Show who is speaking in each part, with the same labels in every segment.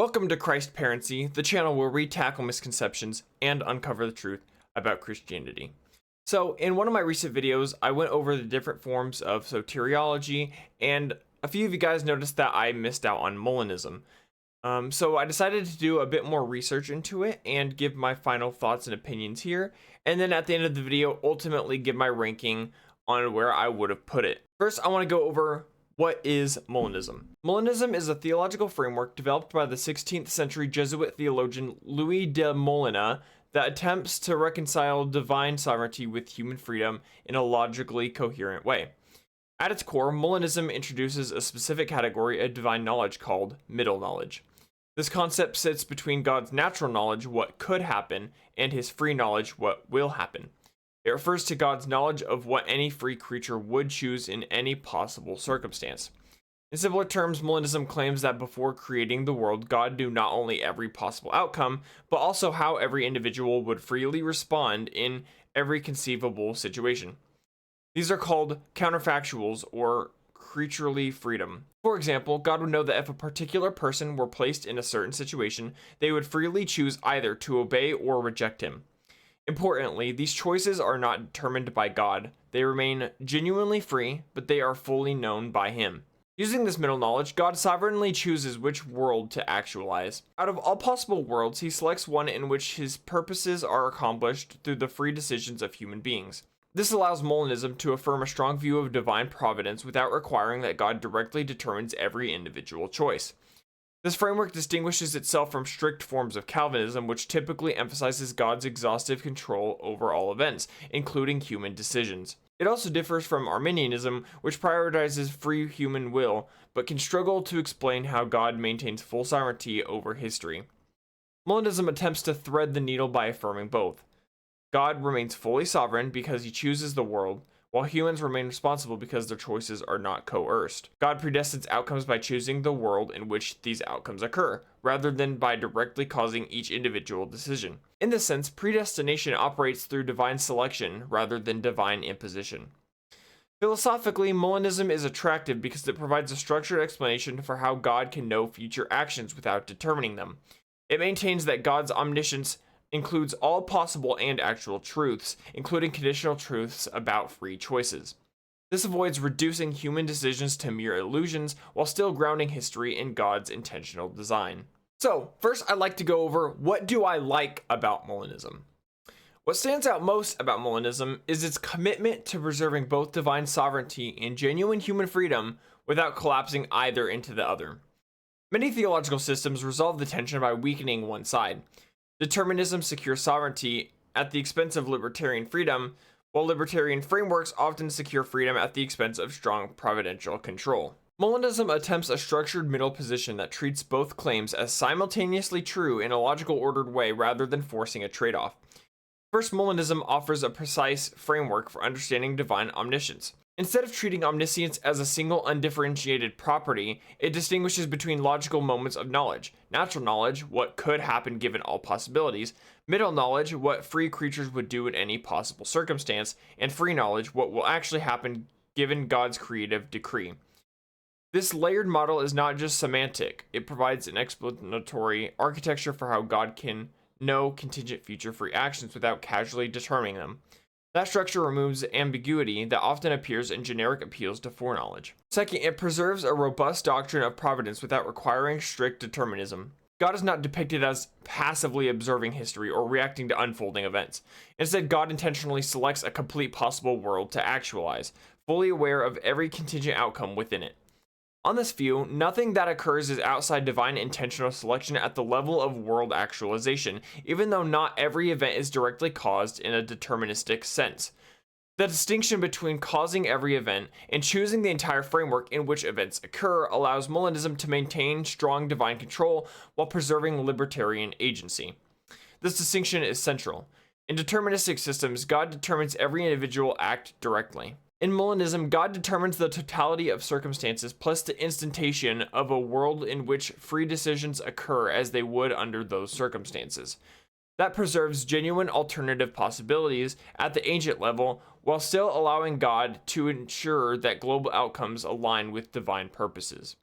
Speaker 1: Welcome to Christ Parency, the channel where we tackle misconceptions and uncover the truth about Christianity. So, in one of my recent videos, I went over the different forms of soteriology, and a few of you guys noticed that I missed out on Molinism. So I decided to do a bit more research into it and give my final thoughts and opinions here, and then at the end of the video, ultimately give my ranking on where I would have put it. First, I want to go over what is Molinism. Molinism is a theological framework developed by the 16th century Jesuit theologian Louis de Molina that attempts to reconcile divine sovereignty with human freedom in a logically coherent way. At its core, Molinism introduces a specific category of divine knowledge called middle knowledge. This concept sits between God's natural knowledge, what could happen, and his free knowledge, what will happen. It refers to God's knowledge of what any free creature would choose in any possible circumstance. In simpler terms, Molinism claims that before creating the world, God knew not only every possible outcome, but also how every individual would freely respond in every conceivable situation. These are called counterfactuals or creaturely freedom. For example, God would know that if a particular person were placed in a certain situation, they would freely choose either to obey or reject him. Importantly, these choices are not determined by God. They remain genuinely free, but they are fully known by him. Using this middle knowledge, God sovereignly chooses which world to actualize. Out of all possible worlds, he selects one in which his purposes are accomplished through the free decisions of human beings. This allows Molinism to affirm a strong view of divine providence without requiring that God directly determines every individual choice. This framework distinguishes itself from strict forms of Calvinism, which typically emphasizes God's exhaustive control over all events, including human decisions. It also differs from Arminianism, which prioritizes free human will, but can struggle to explain how God maintains full sovereignty over history. Molinism attempts to thread the needle by affirming both. God remains fully sovereign because he chooses the world, while humans remain responsible because their choices are not coerced. God predestines outcomes by choosing the world in which these outcomes occur, rather than by directly causing each individual decision. In this sense, predestination operates through divine selection rather than divine imposition. Philosophically, Molinism is attractive because it provides a structured explanation for how God can know future actions without determining them. It maintains that God's omniscience includes all possible and actual truths, including conditional truths about free choices. This avoids reducing human decisions to mere illusions while still grounding history in God's intentional design. So, first I'd like to go over what do I like about Molinism. What stands out most about Molinism is its commitment to preserving both divine sovereignty and genuine human freedom without collapsing either into the other. Many theological systems resolve the tension by weakening one side. Determinism secures sovereignty at the expense of libertarian freedom, while libertarian frameworks often secure freedom at the expense of strong providential control. Molinism attempts a structured middle position that treats both claims as simultaneously true in a logical ordered way rather than forcing a trade-off. First, Molinism offers a precise framework for understanding divine omniscience. Instead of treating omniscience as a single undifferentiated property, it distinguishes between logical moments of knowledge. Natural knowledge, what could happen given all possibilities. Middle knowledge, what free creatures would do in any possible circumstance. And free knowledge, what will actually happen given God's creative decree. This layered model is not just semantic, it provides an explanatory architecture for how God can know contingent future free actions without casually determining them. That structure removes ambiguity that often appears in generic appeals to foreknowledge. Second, it preserves a robust doctrine of providence without requiring strict determinism. God is not depicted as passively observing history or reacting to unfolding events. Instead, God intentionally selects a complete possible world to actualize, fully aware of every contingent outcome within it. On this view, nothing that occurs is outside divine intentional selection at the level of world actualization, even though not every event is directly caused in a deterministic sense. The distinction between causing every event and choosing the entire framework in which events occur allows Molinism to maintain strong divine control while preserving libertarian agency. This distinction is central. In deterministic systems, God determines every individual act directly. In Molinism, God determines the totality of circumstances plus the instantation of a world in which free decisions occur as they would under those circumstances. That preserves genuine alternative possibilities at the agent level while still allowing God to ensure that global outcomes align with divine purposes.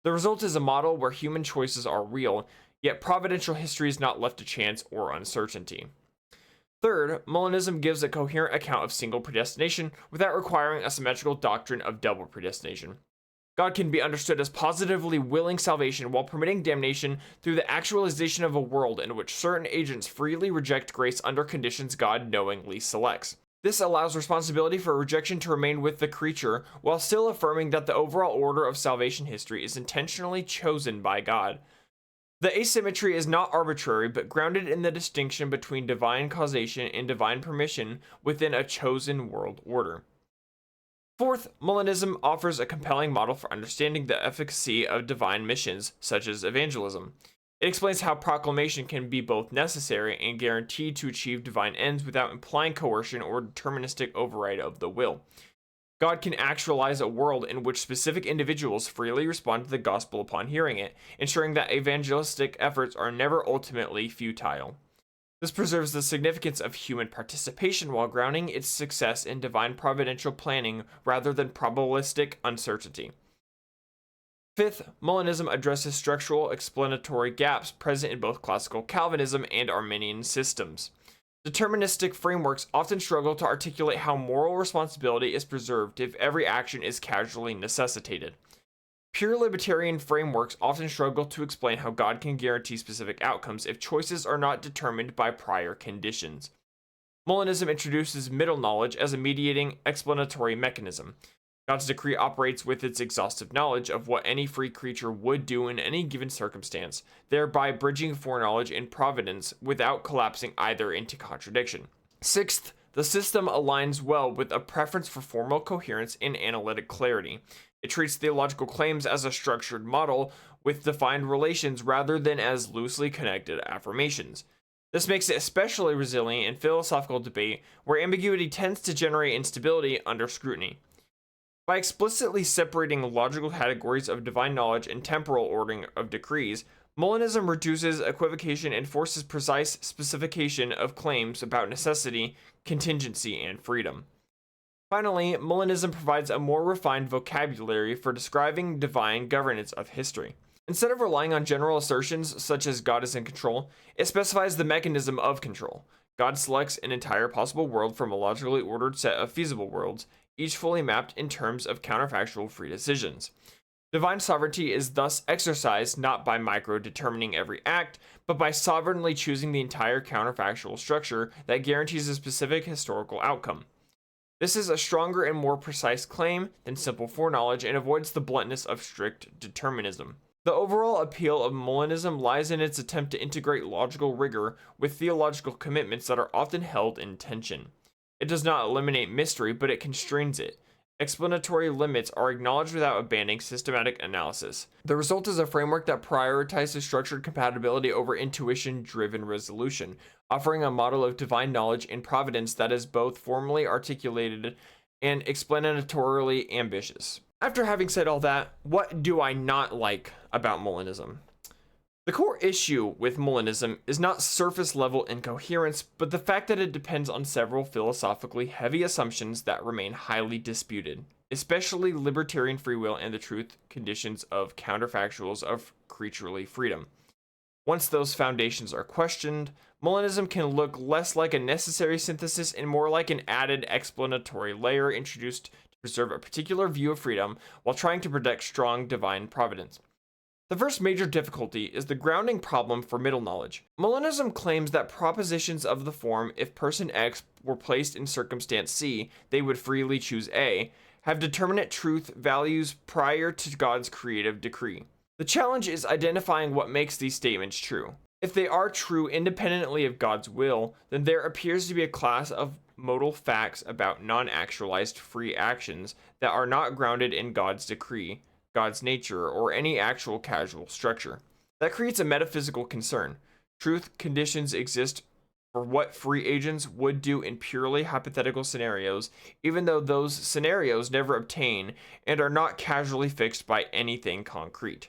Speaker 1: The result is a model where human choices are real, yet providential history is not left to chance or uncertainty. Third, Molinism gives a coherent account of single predestination without requiring a symmetrical doctrine of double predestination. God can be understood as positively willing salvation while permitting damnation through the actualization of a world in which certain agents freely reject grace under conditions God knowingly selects. This allows responsibility for rejection to remain with the creature while still affirming that the overall order of salvation history is intentionally chosen by God. The asymmetry is not arbitrary, but grounded in the distinction between divine causation and divine permission within a chosen world order. Fourth, Molinism offers a compelling model for understanding the efficacy of divine missions, such as evangelism. It explains how proclamation can be both necessary and guaranteed to achieve divine ends without implying coercion or deterministic override of the will. God can actualize a world in which specific individuals freely respond to the gospel upon hearing it, ensuring that evangelistic efforts are never ultimately futile. This preserves the significance of human participation while grounding its success in divine providential planning rather than probabilistic uncertainty. Fifth, Molinism addresses structural explanatory gaps present in both classical Calvinism and Arminian systems. Deterministic frameworks often struggle to articulate how moral responsibility is preserved if every action is causally necessitated. Pure libertarian frameworks often struggle to explain how God can guarantee specific outcomes if choices are not determined by prior conditions. Molinism introduces middle knowledge as a mediating explanatory mechanism. God's decree operates with its exhaustive knowledge of what any free creature would do in any given circumstance, thereby bridging foreknowledge and providence without collapsing either into contradiction. Sixth, the system aligns well with a preference for formal coherence and analytic clarity. It treats theological claims as a structured model with defined relations rather than as loosely connected affirmations. This makes it especially resilient in philosophical debate, where ambiguity tends to generate instability under scrutiny. By explicitly separating logical categories of divine knowledge and temporal ordering of decrees, Molinism reduces equivocation and forces precise specification of claims about necessity, contingency, and freedom. Finally, Molinism provides a more refined vocabulary for describing divine governance of history. Instead of relying on general assertions such as God is in control, it specifies the mechanism of control. God selects an entire possible world from a logically ordered set of feasible worlds, each fully mapped in terms of counterfactual free decisions. Divine sovereignty is thus exercised not by micro-determining every act, but by sovereignly choosing the entire counterfactual structure that guarantees a specific historical outcome. This is a stronger and more precise claim than simple foreknowledge and avoids the bluntness of strict determinism. The overall appeal of Molinism lies in its attempt to integrate logical rigor with theological commitments that are often held in tension. It does not eliminate mystery, but it constrains it. Explanatory limits are acknowledged without abandoning systematic analysis. The result is a framework that prioritizes structured compatibility over intuition-driven resolution, offering a model of divine knowledge and providence that is both formally articulated and explanatorily ambitious. After having said all that, what do I not like about Molinism? The core issue with Molinism is not surface level incoherence, but the fact that it depends on several philosophically heavy assumptions that remain highly disputed, especially libertarian free will and the truth conditions of counterfactuals of creaturely freedom. Once those foundations are questioned, Molinism can look less like a necessary synthesis and more like an added explanatory layer introduced to preserve a particular view of freedom while trying to protect strong divine providence. The first major difficulty is the grounding problem for middle knowledge. Molinism claims that propositions of the form if person X were placed in circumstance C, they would freely choose A, have determinate truth values prior to God's creative decree. The challenge is identifying what makes these statements true. If they are true independently of God's will, then there appears to be a class of modal facts about non-actualized free actions that are not grounded in God's decree, God's nature, or any actual causal structure. That creates a metaphysical concern. Truth conditions exist for what free agents would do in purely hypothetical scenarios, even though those scenarios never obtain and are not causally fixed by anything concrete.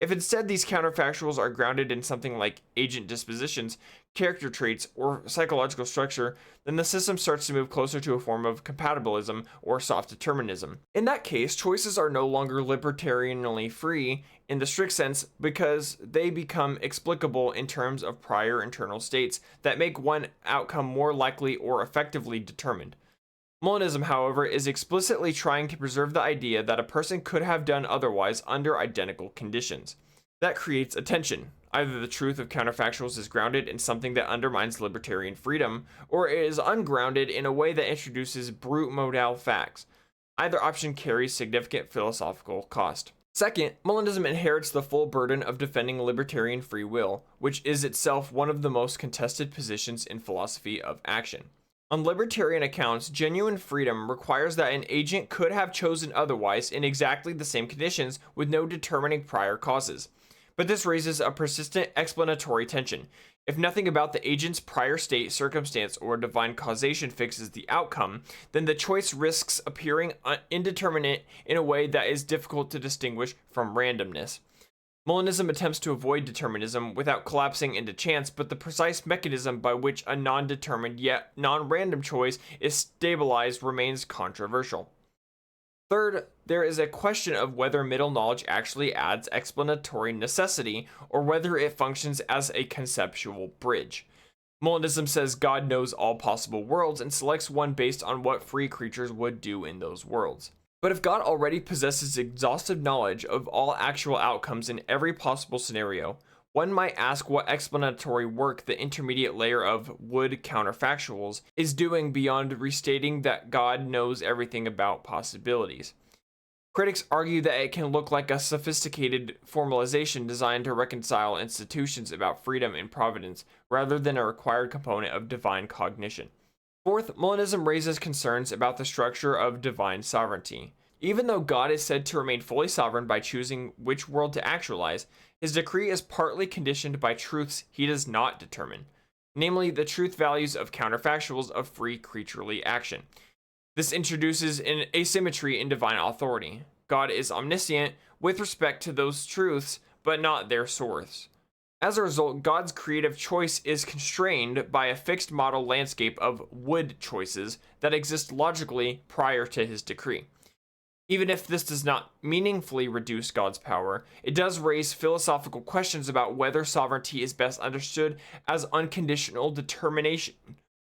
Speaker 1: If instead these counterfactuals are grounded in something like agent dispositions, character traits, or psychological structure, then the system starts to move closer to a form of compatibilism or soft determinism. In that case, choices are no longer libertarianly free in the strict sense because they become explicable in terms of prior internal states that make one outcome more likely or effectively determined. Molinism, however, is explicitly trying to preserve the idea that a person could have done otherwise under identical conditions. That creates a tension. Either the truth of counterfactuals is grounded in something that undermines libertarian freedom, or it is ungrounded in a way that introduces brute modal facts. Either option carries significant philosophical cost. Second, Molinism inherits the full burden of defending libertarian free will, which is itself one of the most contested positions in philosophy of action. On libertarian accounts, genuine freedom requires that an agent could have chosen otherwise in exactly the same conditions with no determining prior causes. But this raises a persistent explanatory tension. If nothing about the agent's prior state, circumstance, or divine causation fixes the outcome, then the choice risks appearing indeterminate in a way that is difficult to distinguish from randomness. Molinism attempts to avoid determinism without collapsing into chance, but the precise mechanism by which a non-determined yet non-random choice is stabilized remains controversial. Third, there is a question of whether middle knowledge actually adds explanatory necessity, or whether it functions as a conceptual bridge. Molinism says God knows all possible worlds and selects one based on what free creatures would do in those worlds. But if God already possesses exhaustive knowledge of all actual outcomes in every possible scenario, one might ask what explanatory work the intermediate layer of would counterfactuals is doing beyond restating that God knows everything about possibilities. Critics argue that it can look like a sophisticated formalization designed to reconcile institutions about freedom and providence rather than a required component of divine cognition. Fourth, Molinism raises concerns about the structure of divine sovereignty. Even though God is said to remain fully sovereign by choosing which world to actualize, his decree is partly conditioned by truths he does not determine, namely the truth values of counterfactuals of free creaturely action. This introduces an asymmetry in divine authority. God is omniscient with respect to those truths, but not their source. As a result, God's creative choice is constrained by a fixed model landscape of would choices that exist logically prior to his decree. Even if this does not meaningfully reduce God's power, it does raise philosophical questions about whether sovereignty is best understood as unconditional determination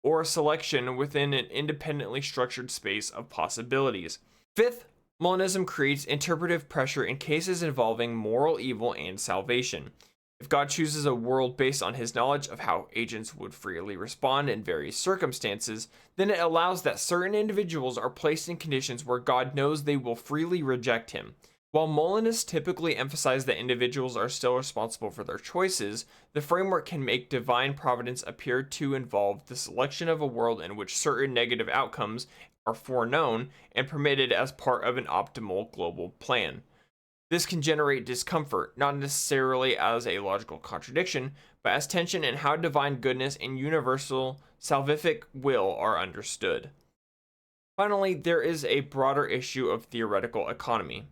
Speaker 1: or selection within an independently structured space of possibilities. Fifth, Molinism creates interpretive pressure in cases involving moral evil and salvation. If God chooses a world based on his knowledge of how agents would freely respond in various circumstances, then it allows that certain individuals are placed in conditions where God knows they will freely reject him. While Molinists typically emphasize that individuals are still responsible for their choices, the framework can make divine providence appear to involve the selection of a world in which certain negative outcomes are foreknown and permitted as part of an optimal global plan. This can generate discomfort, not necessarily as a logical contradiction, but as tension in how divine goodness and universal salvific will are understood. Finally, there is a broader issue of theoretical economy.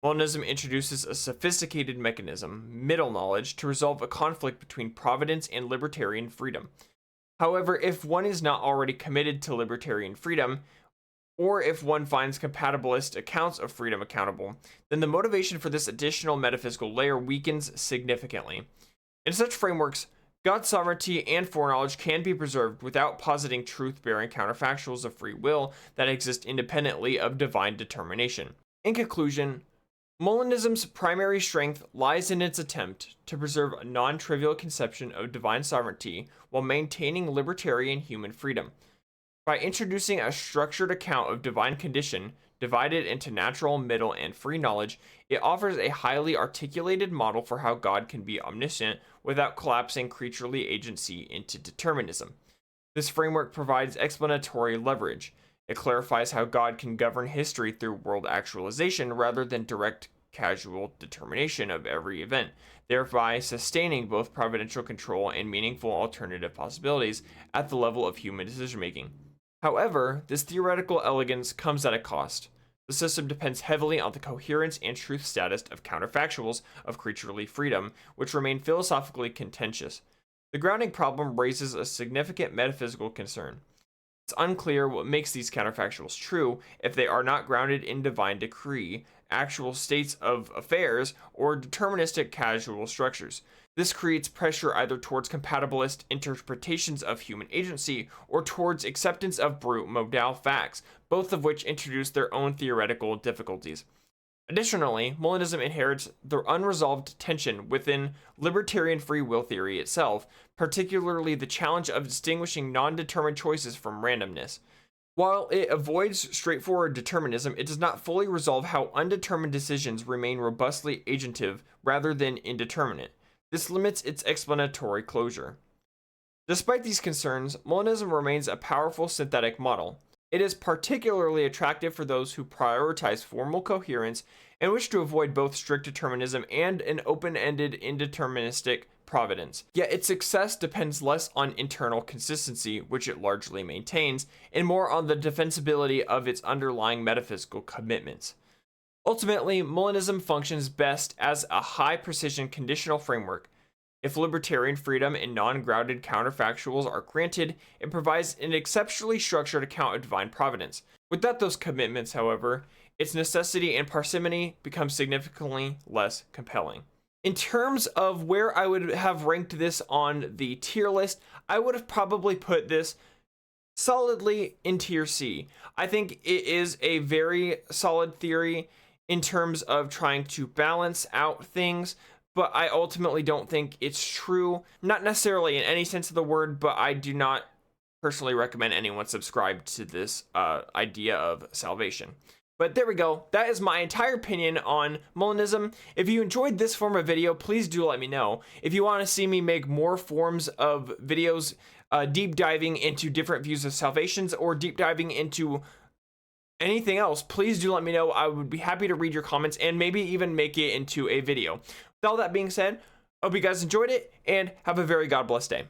Speaker 1: Molinism introduces a sophisticated mechanism, middle knowledge, to resolve a conflict between providence and libertarian freedom. However, if one is not already committed to libertarian freedom, or if one finds compatibilist accounts of freedom accountable, then the motivation for this additional metaphysical layer weakens significantly. In such frameworks, God's sovereignty and foreknowledge can be preserved without positing truth-bearing counterfactuals of free will that exist independently of divine determination. In conclusion, Molinism's primary strength lies in its attempt to preserve a non-trivial conception of divine sovereignty while maintaining libertarian human freedom. By introducing a structured account of divine condition, divided into natural, middle, and free knowledge, it offers a highly articulated model for how God can be omniscient without collapsing creaturely agency into determinism. This framework provides explanatory leverage. It clarifies how God can govern history through world actualization rather than direct casual determination of every event, thereby sustaining both providential control and meaningful alternative possibilities at the level of human decision-making. However, this theoretical elegance comes at a cost. The system depends heavily on the coherence and truth status of counterfactuals of creaturely freedom, which remain philosophically contentious. The grounding problem raises a significant metaphysical concern. It's unclear what makes these counterfactuals true if they are not grounded in divine decree, actual states of affairs, or deterministic causal structures. This creates pressure either towards compatibilist interpretations of human agency or towards acceptance of brute modal facts, both of which introduce their own theoretical difficulties. Additionally, Molinism inherits the unresolved tension within libertarian free will theory itself, particularly the challenge of distinguishing non-determined choices from randomness. While it avoids straightforward determinism, it does not fully resolve how undetermined decisions remain robustly agentive rather than indeterminate. This limits its explanatory closure. Despite these concerns, Molinism remains a powerful synthetic model. It is particularly attractive for those who prioritize formal coherence and wish to avoid both strict determinism and an open-ended indeterministic providence. Yet its success depends less on internal consistency, which it largely maintains, and more on the defensibility of its underlying metaphysical commitments. Ultimately, Molinism functions best as a high-precision conditional framework. If libertarian freedom and non-grounded counterfactuals are granted, it provides an exceptionally structured account of divine providence. Without those commitments, however, its necessity and parsimony become significantly less compelling. In terms of where I would have ranked this on the tier list, I would have probably put this solidly in tier C. I think it is a very solid theory in terms of trying to balance out things, but I ultimately don't think it's true. Not necessarily in any sense of the word, but I do not personally recommend anyone subscribe to this idea of salvation. But there we go. That is my entire opinion on Molinism. If you enjoyed this form of video, please do let me know. If you want to see me make more forms of videos deep diving into different views of salvations or deep diving into anything else, please do let me know. I would be happy to read your comments and maybe even make it into a video. With all that being said, I hope you guys enjoyed it and have a very God bless day.